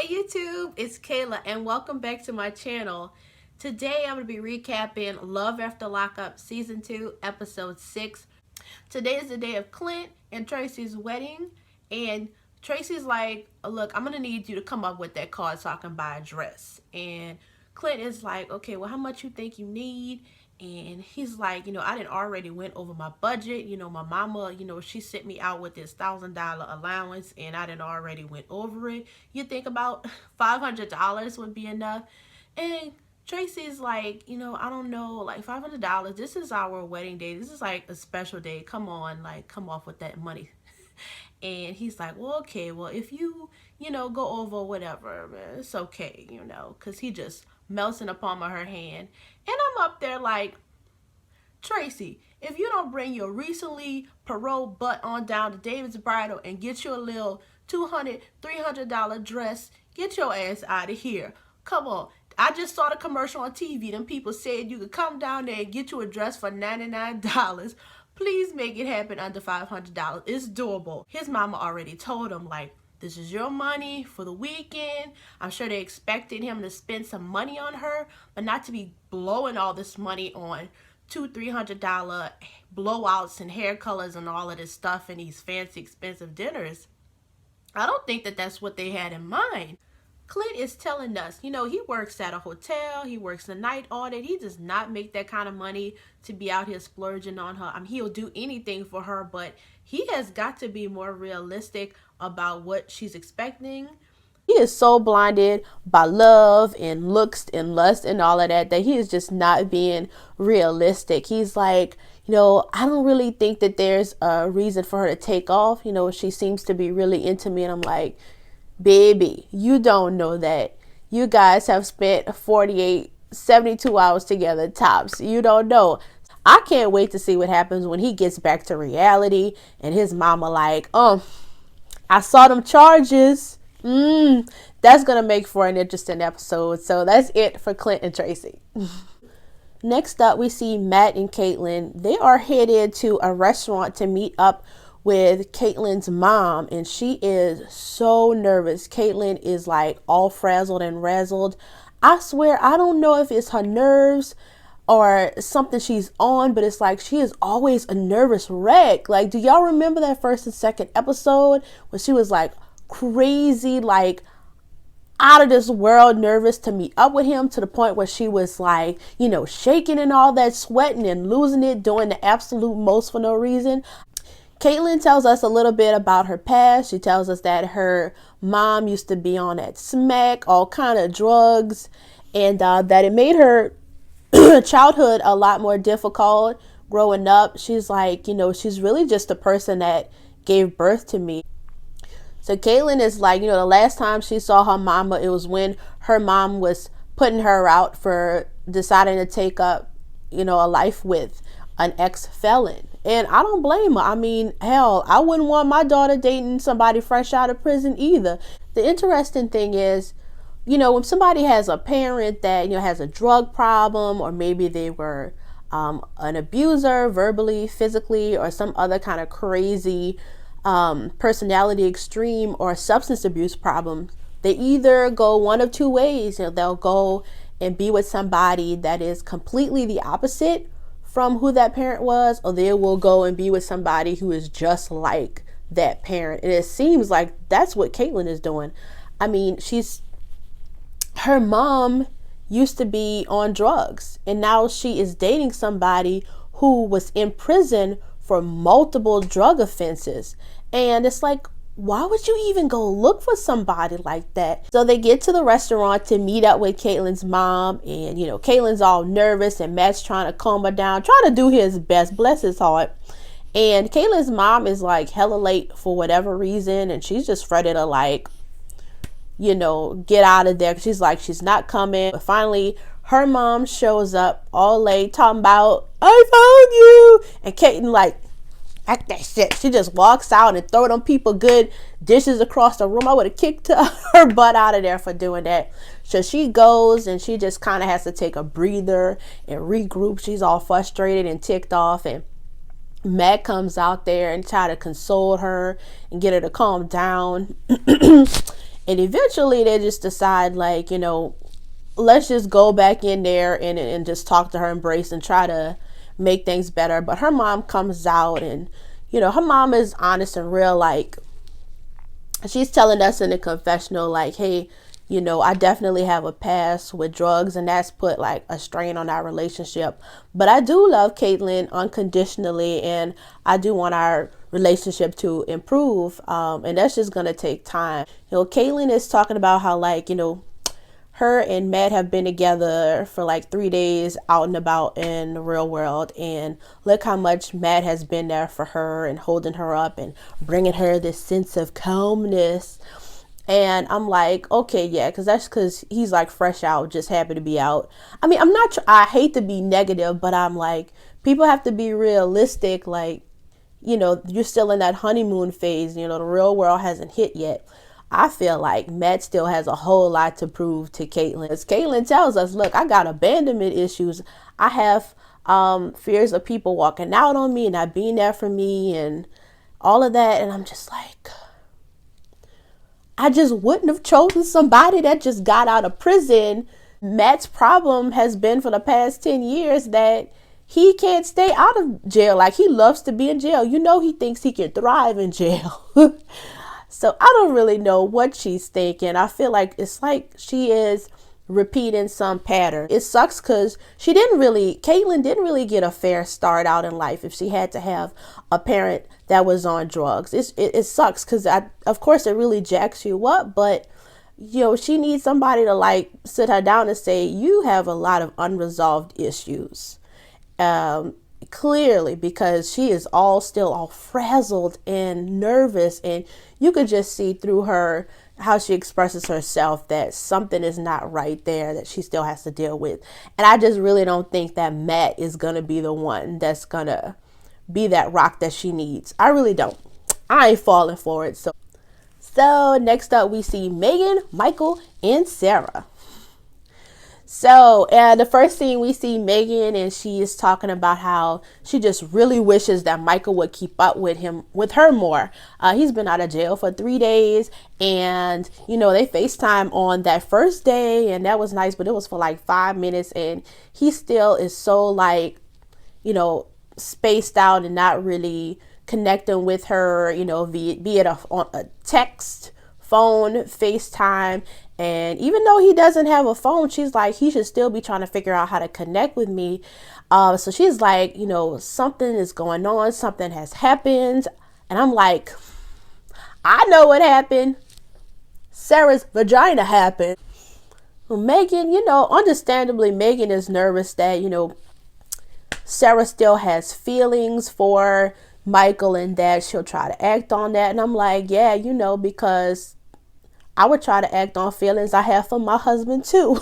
YouTube, it's Kayla and welcome back to my channel. Today I'm going to be recapping Love After Lockup Season 2, Episode 6. Today is the day of Clint and Tracy's wedding, and Tracy's like, look, I'm going to need you to come up with that card so I can buy a dress. And Clint is like, okay, well, how much you think you need? And he's like, I didn't already went over my budget. My mama, she sent me out with this $1,000 allowance and I didn't already went over it. You think about $500 would be enough? And Tracy's like, I don't know, like $500. This is our wedding day. This is like a special day. Come on, like, come off with that money. And he's like, well, okay, well, if you, go over whatever, it's okay, because he just melts in the palm of her hand. And I'm up there like, Tracy, if you don't bring your recently paroled butt on down to David's Bridal and get you a little $200, $300 dress, get your ass out of here. Come on. I just saw the commercial on TV. Them people said you could come down there and get you a dress for $99. Please make it happen under $500. It's doable. His mama already told him, like, this is your money for the weekend. I'm sure they expected him to spend some money on her, but not to be blowing all this money on $200-$300 blowouts and hair colors and all of this stuff and these fancy expensive dinners. I don't think that that's what they had in mind. Clint is telling us, he works at a hotel, he works a night audit, he does not make that kind of money to be out here splurging on her. I mean, he'll do anything for her, but he has got to be more realistic about what she's expecting. He is so blinded by love and looks and lust and all of that he is just not being realistic. He's like, I don't really think that there's a reason for her to take off. She seems to be really into me. And I'm like, baby, you don't know that. You guys have spent 48, 72 hours together tops. You don't know. I can't wait to see what happens when he gets back to reality and his mama like, I saw them charges. That's going to make for an interesting episode. So that's it for Clint and Tracy. Next up, we see Matt and Caitlin. They are headed to a restaurant to meet up with Caitlin's mom, and she is so nervous. Caitlin is like all frazzled and razzled. I swear, I don't know if it's her nerves or something she's on, but it's like she is always a nervous wreck. Like, do y'all remember that first and second episode when she was like crazy, like out of this world nervous to meet up with him, to the point where she was like, shaking and all that, sweating and losing it, doing the absolute most for no reason. Caitlin tells us a little bit about her past. She tells us that her mom used to be on that smack, all kind of drugs, and that it made her childhood a lot more difficult growing up. She's like, she's really just the person that gave birth to me. So Caitlin is like, the last time she saw her mama, it was when her mom was putting her out for deciding to take up, a life with an ex-felon. And I don't blame her. I mean, hell, I wouldn't want my daughter dating somebody fresh out of prison either. The interesting thing is, when somebody has a parent that, has a drug problem, or maybe they were an abuser verbally, physically, or some other kind of crazy personality extreme or substance abuse problem, they either go one of two ways. They'll go and be with somebody that is completely the opposite from who that parent was, or they will go and be with somebody who is just like that parent. And it seems like that's what Caitlin is doing. I mean, her mom used to be on drugs, and now she is dating somebody who was in prison for multiple drug offenses. And it's like, why would you even go look for somebody like that? So they get to the restaurant to meet up with Caitlin's mom, and Caitlin's all nervous and Matt's trying to calm her down, trying to do his best, bless his heart. And Caitlin's mom is like hella late for whatever reason, and she's just ready to like, get out of there. She's like, she's not coming. But finally, her mom shows up all late talking about, I found you. And Caitlin like, act that shit. She just walks out and throw them people good dishes across the room. I would have kicked her butt out of there for doing that. So she goes and she just kind of has to take a breather and regroup. She's all frustrated and ticked off, and Matt comes out there and try to console her and get her to calm down. And eventually they just decide, like, let's just go back in there and just talk to her, embrace, and try to make things better. But her mom comes out, and her mom is honest and real. Like, she's telling us in the confessional, like, hey, I definitely have a past with drugs, and that's put like a strain on our relationship. But I do love Caitlyn unconditionally, and I do want our relationship to improve. And that's just gonna take time. Caitlyn is talking about how, like, her and Matt have been together for like 3 days out and about in the real world. And look how much Matt has been there for her and holding her up and bringing her this sense of calmness. And I'm like, okay, yeah, because he's like fresh out, just happy to be out. I mean, I hate to be negative, but I'm like, people have to be realistic. Like, you're still in that honeymoon phase. The real world hasn't hit yet. I feel like Matt still has a whole lot to prove to Caitlyn. As Caitlyn tells us, look, I got abandonment issues. I have fears of people walking out on me and not being there for me and all of that. And I'm just like, I just wouldn't have chosen somebody that just got out of prison. Matt's problem has been for the past 10 years that he can't stay out of jail. Like, he loves to be in jail. He thinks he can thrive in jail. So I don't really know what she's thinking. I feel like it's like she is repeating some pattern. It sucks because Caitlyn didn't really get a fair start out in life if she had to have a parent that was on drugs. It sucks because, of course, it really jacks you up. But, she needs somebody to, like, sit her down and say, you have a lot of unresolved issues. Clearly, because she is still all frazzled and nervous, and you could just see through her how she expresses herself that something is not right there that she still has to deal with. And I just really don't think that Matt is gonna be the one that's gonna be that rock that she needs. I really don't. I ain't falling for it. So next up we see Meghan, Michael, and Sarah. So, the first thing we see Meghan, and she is talking about how she just really wishes that Michael would keep up with her more. He's been out of jail for 3 days, and, they FaceTime on that first day, and that was nice, but it was for like 5 minutes, and he still is so, like, spaced out and not really connecting with her, be it on a text, phone, FaceTime. And even though he doesn't have a phone, she's like, he should still be trying to figure out how to connect with me. So she's like, something is going on. Something has happened. And I'm like, I know what happened. Sarah's vagina happened. Well, Meghan, understandably, Meghan is nervous that, Sarah still has feelings for Michael and that she'll try to act on that. And I'm like, yeah, because I would try to act on feelings I have for my husband too.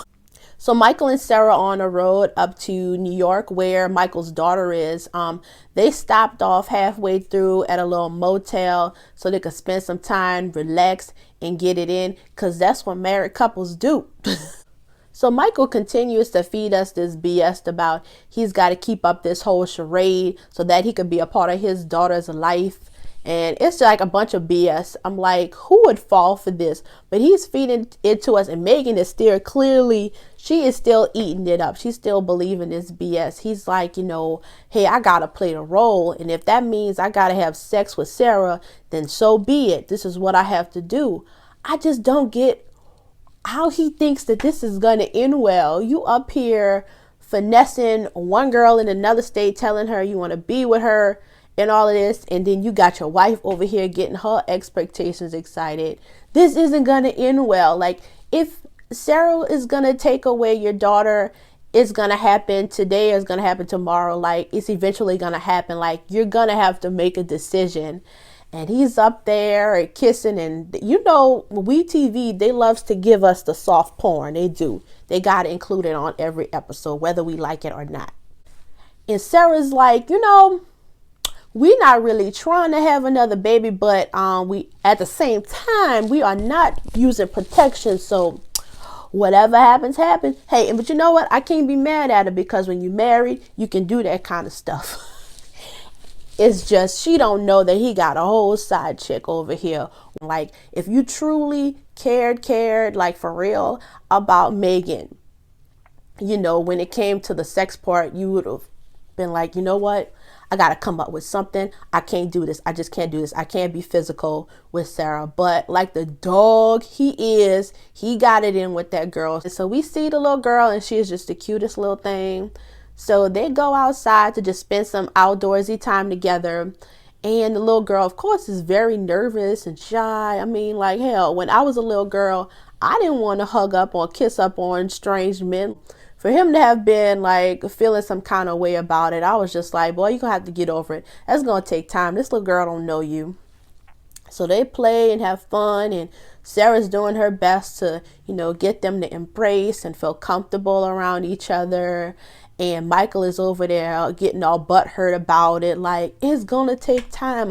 So Michael and Sarah are on a road up to New York where Michael's daughter is. They stopped off halfway through at a little motel so they could spend some time, relax, and get it in, because that's what married couples do. So Michael continues to feed us this BS about he's got to keep up this whole charade so that he could be a part of his daughter's life. And it's like a bunch of BS. I'm like, who would fall for this? But he's feeding it to us. And Meghan is still clearly, she is still eating it up. She's still believing this BS. He's like, hey, I got to play the role. And if that means I got to have sex with Sarah, then so be it. This is what I have to do. I just don't get how he thinks that this is going to end well. You up here finessing one girl in another state, telling her you want to be with her and all of this, and then you got your wife over here getting her expectations excited. This isn't going to end well. Like, if Sarah is going to take away your daughter, it's going to happen today, or it's going to happen tomorrow. Like, it's eventually going to happen. Like, you're going to have to make a decision. And he's up there kissing, and WeTV, they loves to give us the soft porn. They do. They got to include it on every episode, whether we like it or not. And Sarah's like, we're not really trying to have another baby, but we at the same time, we are not using protection. So whatever happens, happens. Hey, but you know what? I can't be mad at her, because when you're married, you can do that kind of stuff. It's just she don't know that he got a whole side chick over here. Like, if you truly cared, like for real, about Meghan, you know, when it came to the sex part, you would have been like, you know what? I got to come up with something. I can't do this. I just can't do this. I can't be physical with Sarah. But like the dog he is, he got it in with that girl. So we see the little girl, and she is just the cutest little thing. So they go outside to just spend some outdoorsy time together. And the little girl, of course, is very nervous and shy. I mean, like, hell, when I was a little girl, I didn't want to hug up or kiss up on strange men. For him to have been like feeling some kind of way about it, I was just like, boy, you're gonna have to get over it. That's gonna take time. This little girl don't know you. So they play and have fun, and Sarah's doing her best to, you know, get them to embrace and feel comfortable around each other. And Michael is over there getting all butthurt about it. Like, it's gonna take time.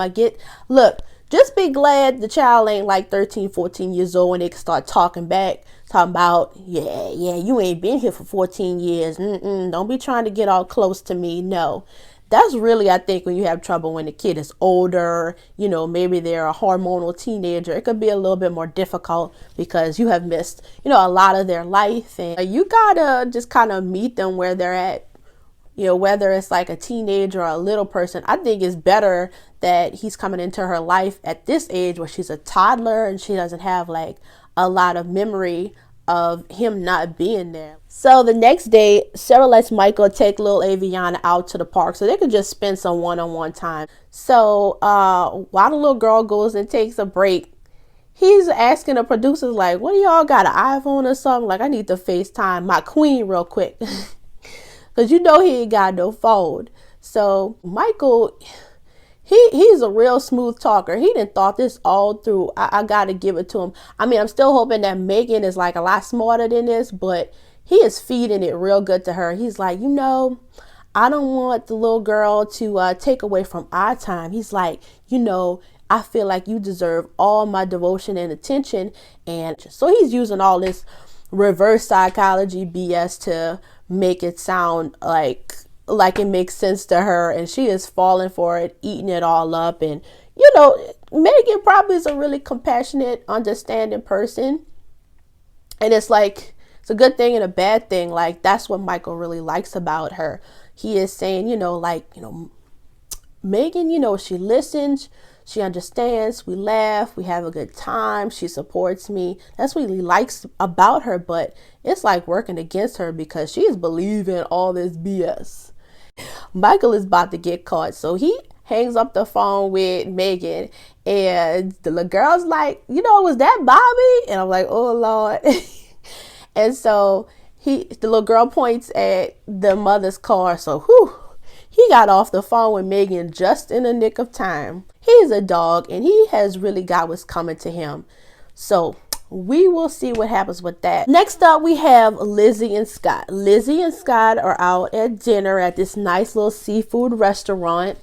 Look, just be glad the child ain't like 13, 14 years old and they can start talking back. Talking about, yeah, you ain't been here for 14 years. Don't be trying to get all close to me. No. That's really, I think, when you have trouble when the kid is older, you know, maybe they're a hormonal teenager. It could be a little bit more difficult because you have missed, you know, a lot of their life. And you gotta just kind of meet them where they're at. You know, whether it's like a teenager or a little person, I think it's better that he's coming into her life at this age where she's a toddler and she doesn't have like a lot of memory of him not being there. So the next day, Sarah lets Michael take little Aviana out to the park so they could just spend some one-on-one time. So while the little girl goes and takes a break, he's asking the producers, like, what do y'all got, an iPhone or something? Like, I need to FaceTime my queen real quick. Because you know he ain't got no phone. So Michael, he's a real smooth talker. He done thought this all through. I got to give it to him. I mean, I'm still hoping that Meghan is like a lot smarter than this, but he is feeding it real good to her. He's like, you know, I don't want the little girl to take away from our time. He's like, you know, I feel like you deserve all my devotion and attention. And so he's using all this reverse psychology BS to make it sound like it makes sense to her, and she is falling for it, eating it all up. And you know, Meghan probably is a really compassionate, understanding person, and it's like, it's a good thing and a bad thing. Like, that's what Michael really likes about her. He is saying, you know, like, you know, Meghan, you know, she listens, she understands, we laugh, we have a good time, she supports me. That's what he likes about her, but it's like working against her because she's believing all this BS. Michael is about to get caught, so he hangs up the phone with Meghan, and the little girl's like, you know, was that Bobby? And I'm like, oh Lord. And so the little girl points at the mother's car, so he got off the phone with Meghan just in the nick of time. He's a dog, and he has really got what's coming to him. So we will see what happens with that. Next up, we have Lizzie and Scott. Lizzie and Scott are out at dinner at this nice little seafood restaurant.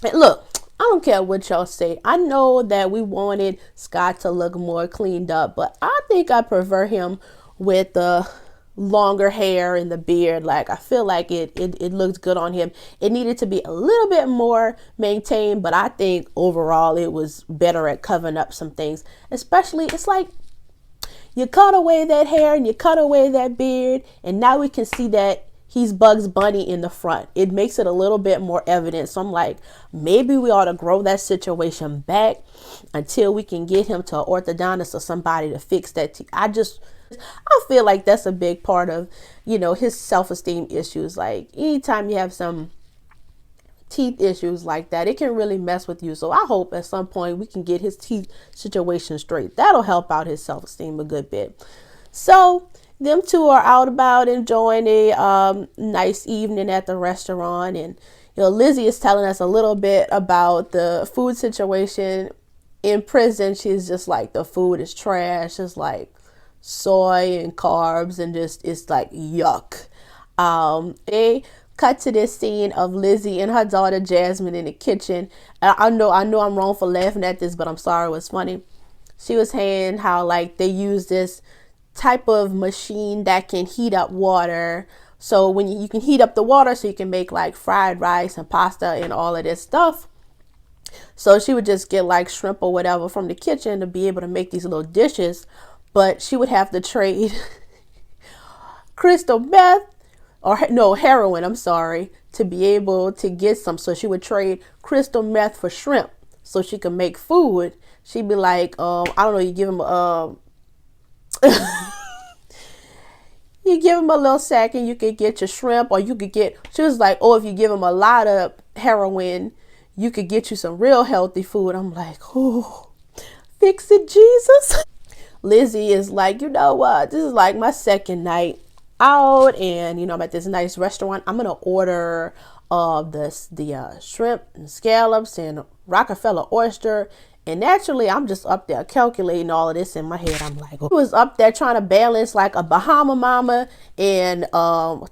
And look, I don't care what y'all say. I know that we wanted Scott to look more cleaned up, but I think I prefer him with the longer hair and the beard. Like, I feel like it looked good on him. It needed to be a little bit more maintained, but I think overall it was better at covering up some things. Especially, it's like you cut away that hair and you cut away that beard, and now we can see that he's Bugs Bunny in the front. It makes it a little bit more evident. So I'm like, maybe we ought to grow that situation back until we can get him to an orthodontist or somebody to fix that. I feel like that's a big part of, you know, his self-esteem issues. Like, anytime you have some teeth issues like that, it can really mess with you. So I hope at some point we can get his teeth situation straight. That'll help out his self-esteem a good bit. So them two are out about enjoying a nice evening at the restaurant. And, you know, Lizzie is telling us a little bit about the food situation in prison. She's just like, the food is trash. It's like soy and carbs and just, it's like yuck. They cut to this scene of Lizzie and her daughter Jasmine in the kitchen. I know I'm wrong for laughing at this, but I'm sorry, it was funny. She was saying how like they use this type of machine that can heat up water, So when you can heat up the water so you can make like fried rice and pasta and all of this stuff. So she would just get like shrimp or whatever from the kitchen to be able to make these little dishes. But she would have to trade crystal meth, or no, heroin, I'm sorry, to be able to get some. So she would trade crystal meth for shrimp so she could make food. She'd be like, I don't know, you give him you give him a little sack and you could get your shrimp, or you could get, she was like, oh, if you give him a lot of heroin, you could get you some real healthy food. I'm like, oh, fix it, Jesus. Lizzie is like, you know what? This is like my second night out, and I'm at this nice restaurant. I'm gonna order the shrimp and scallops and Rockefeller oyster. And naturally, I'm just up there calculating all of this in my head. I'm like, I was up there trying to balance like a Bahama Mama and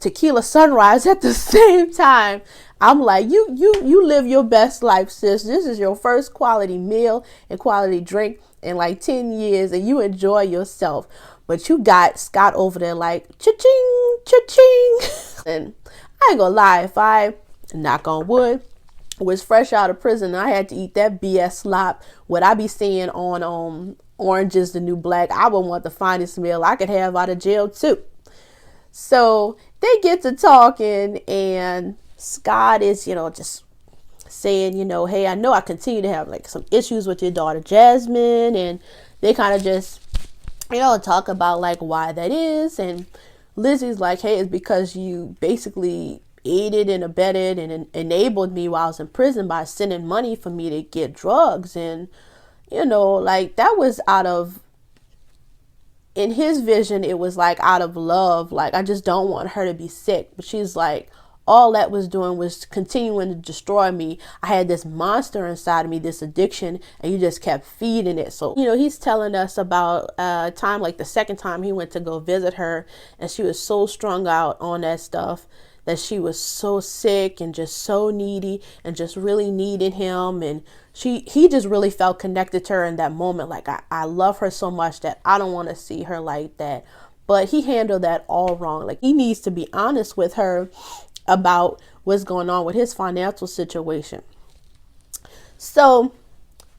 tequila sunrise at the same time. I'm like, you live your best life, sis. This is your first quality meal and quality drink in like 10 years, and you enjoy yourself. But you got Scott over there like, cha-ching, cha-ching. And I ain't gonna lie, if I, knock on wood, was fresh out of prison, I had to eat that BS slop. What I be seeing on Orange is the New Black, I would want the finest meal I could have out of jail too. So they get to talking, and Scott is, just saying, hey, I know I continue to have like some issues with your daughter Jasmine, and they kind of just, talk about like why that is. And Lizzie's like, hey, it's because you basically aided and abetted and enabled me while I was in prison by sending money for me to get drugs. And like that was out of, in his vision, it was like out of love, like I just don't want her to be sick. But she's like, all that was doing was continuing to destroy me. I had this monster inside of me, this addiction, and you just kept feeding it. So he's telling us about a time, like the second time he went to go visit her, and she was so strung out on that stuff that she was so sick and just so needy and just really needed him. And he just really felt connected to her in that moment. Like, I love her so much that I don't want to see her like that. But he handled that all wrong. Like, he needs to be honest with her about what's going on with his financial situation. So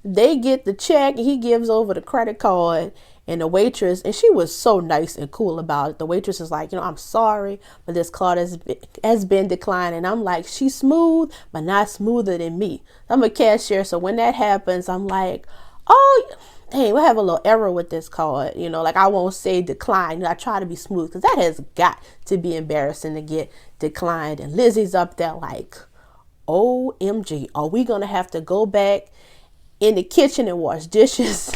they get the check, and he gives over the credit card. And the waitress, and she was so nice and cool about it. The waitress is like, I'm sorry, but this card has been declined. And I'm like, she's smooth, but not smoother than me. I'm a cashier, so when that happens, I'm like, oh, hey, we'll have a little error with this card. Like I won't say decline. I try to be smooth, because that has got to be embarrassing to get declined. And Lizzie's up there like, OMG, are we going to have to go back in the kitchen and wash dishes?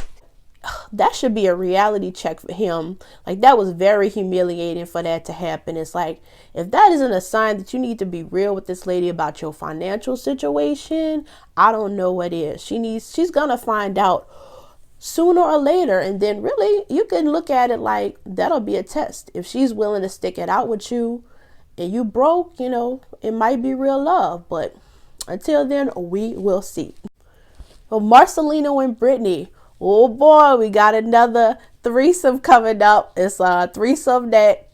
That should be a reality check for him. Like, that was very humiliating for that to happen. It's like, if that isn't a sign that you need to be real with this lady about your financial situation, I don't know what is. She's gonna find out sooner or later. And then really, you can look at it like that'll be a test. If she's willing to stick it out with you and you broke, it might be real love. But until then, we will see. Well, Marcileno and Brittany, oh boy, we got another threesome coming up. It's a threesome that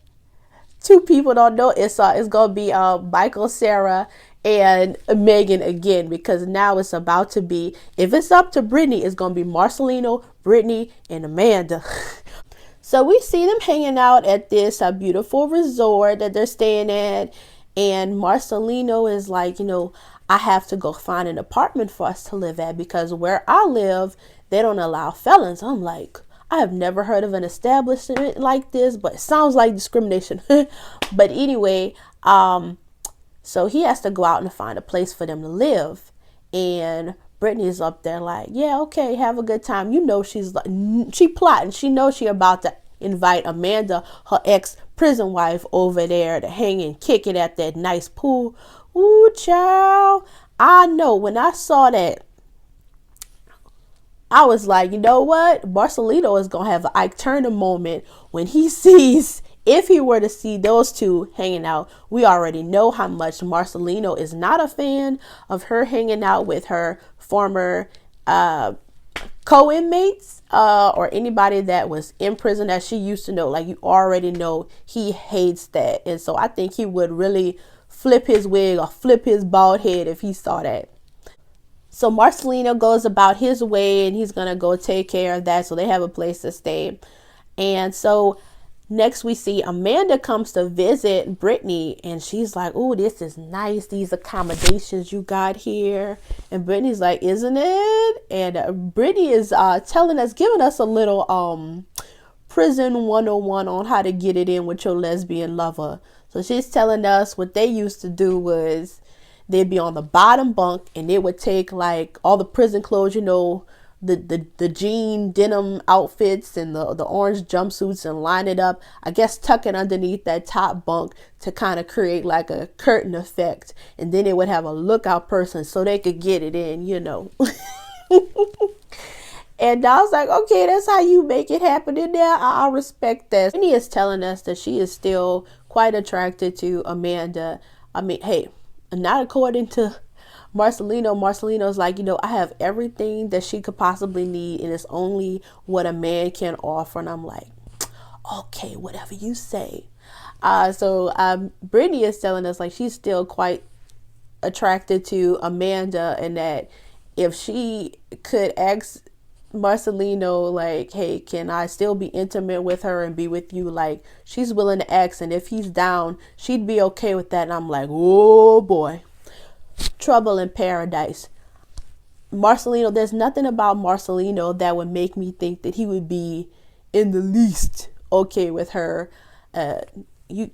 two people don't know. It's gonna be Michael, Sarah, and Meghan again, because now it's about to be, if it's up to Brittany, it's gonna be Marcileno, Brittany, and Amanda. So we see them hanging out at this beautiful resort that they're staying at, and Marcileno is like, I have to go find an apartment for us to live at, because where I live, they don't allow felons. I'm like, I have never heard of an establishment like this, but it sounds like discrimination. But anyway, so he has to go out and find a place for them to live. And Brittany's up there like, yeah, okay, have a good time. She's like, she plotting. She knows she about to invite Amanda, her ex-prison wife, over there to hang and kick it at that nice pool. Ooh, child. I know, when I saw that, I was like, you know what? Marcileno is going to have an Ike Turner moment when he sees, if he were to see those two hanging out. We already know how much Marcileno is not a fan of her hanging out with her former co-inmates. or anybody that was in prison that she used to know, like you already know he hates that. And so I think he would really flip his wig or flip his bald head if he saw that. So Marcileno goes about his way and he's going to go take care of that. So they have a place to stay. And so next we see Amanda comes to visit Brittany and she's like, oh, this is nice. These accommodations you got here. And Brittany's like, isn't it? And Brittany is telling us, giving us a little prison 101 on how to get it in with your lesbian lover. So she's telling us what they used to do was they'd be on the bottom bunk and they would take like all the prison clothes, you know, the jean denim outfits and the orange jumpsuits and line it up, I guess tuck it underneath that top bunk to kind of create like a curtain effect. And then they would have a lookout person so they could get it in, you know. And I was like, okay, that's how you make it happen in there. I respect that. Brittany is telling us that she is still quite attracted to Amanda. I mean, hey, not according to Marcileno. Marcileno's like, you know, I have everything that she could possibly need, and it's only what a man can offer. And I'm like, okay, whatever you say. So Brittany is telling us like she's still quite attracted to Amanda, and that if she could ask Marcileno like, hey, can I still be intimate with her and be with you, like she's willing to ask, and if he's down she'd be okay with that. And I'm like, oh boy, trouble in paradise. Marcileno, there's nothing about Marcileno that would make me think that he would be in the least okay with her you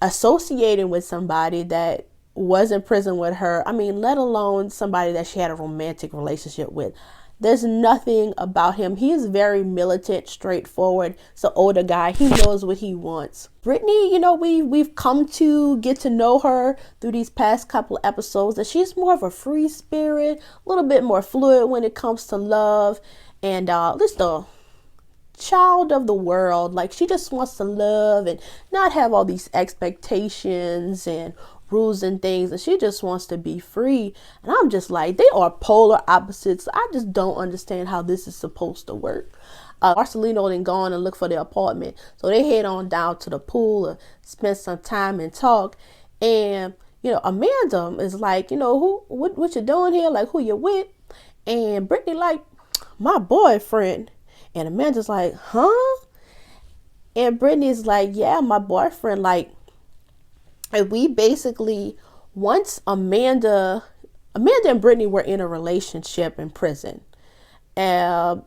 associating with somebody that was in prison with her. I mean, let alone somebody that she had a romantic relationship with. There's nothing about him. He is very militant, straightforward. It's an older guy. He knows what he wants. Brittany, you know, we've come to get to know her through these past couple episodes, that she's more of a free spirit, a little bit more fluid when it comes to love, and just a child of the world. Like she just wants to love and not have all these expectations and rules and things, and she just wants to be free. And I'm just like, they are polar opposites. I just don't understand how this is supposed to work. Marcileno then gone and look for the apartment, so they head on down to the pool and spend some time and talk. And you know, Amanda is like, you know, what you doing here, like who you with? And Brittany like, my boyfriend. And Amanda's like, huh? And Brittany's like, yeah, my boyfriend. Like, and we basically, once Amanda and Brittany were in a relationship in prison,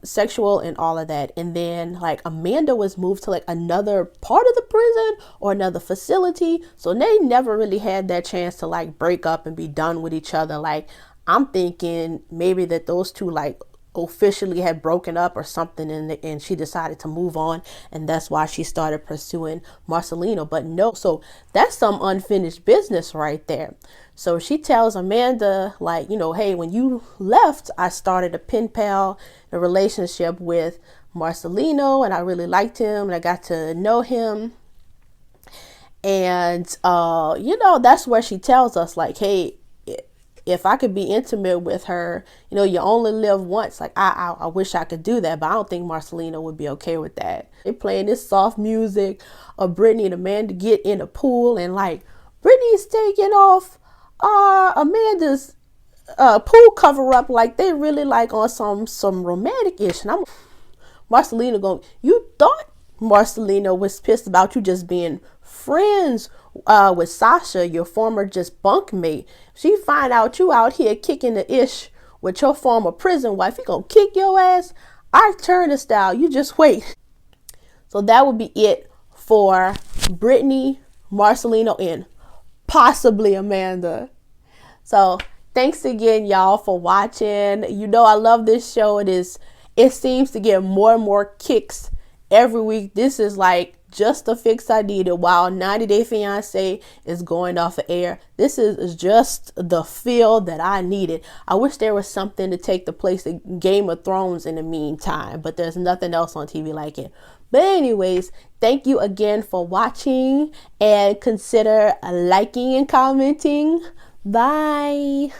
sexual and all of that. And then like Amanda was moved to like another part of the prison or another facility. So they never really had that chance to like break up and be done with each other. Like I'm thinking maybe that those two like officially had broken up or something, and she decided to move on, and that's why she started pursuing Marcileno. But no, so that's some unfinished business right there. So she tells Amanda like, you know, hey, when you left, I started a pen pal, a relationship with Marcileno, and I really liked him and I got to know him. And you know, that's where she tells us like, hey, if I could be intimate with her, you know, you only live once. Like, I wish I could do that, but I don't think Marcileno would be okay with that. They're playing this soft music of Brittany and Amanda get in the pool, and like Brittany's taking off Amanda's pool cover up, like they really like on some romantic ish. And I'm Marcileno going, you thought Marcileno was pissed about you just being friends with Sasha, your former just bunkmate. She find out you out here kicking the ish with your former prison wife, he gonna kick your ass. I turn the style, you just wait. So that would be it for Brittany, Marcileno, and possibly Amanda. So thanks again, y'all, for watching. You know I love this show. It seems to get more and more kicks every week. This is like just the fix I needed while 90 Day Fiance is going off of air. This is just the feel that I needed. I wish there was something to take the place of Game of Thrones in the meantime, but there's nothing else on TV like it. But anyways, thank you again for watching, and consider liking and commenting. Bye.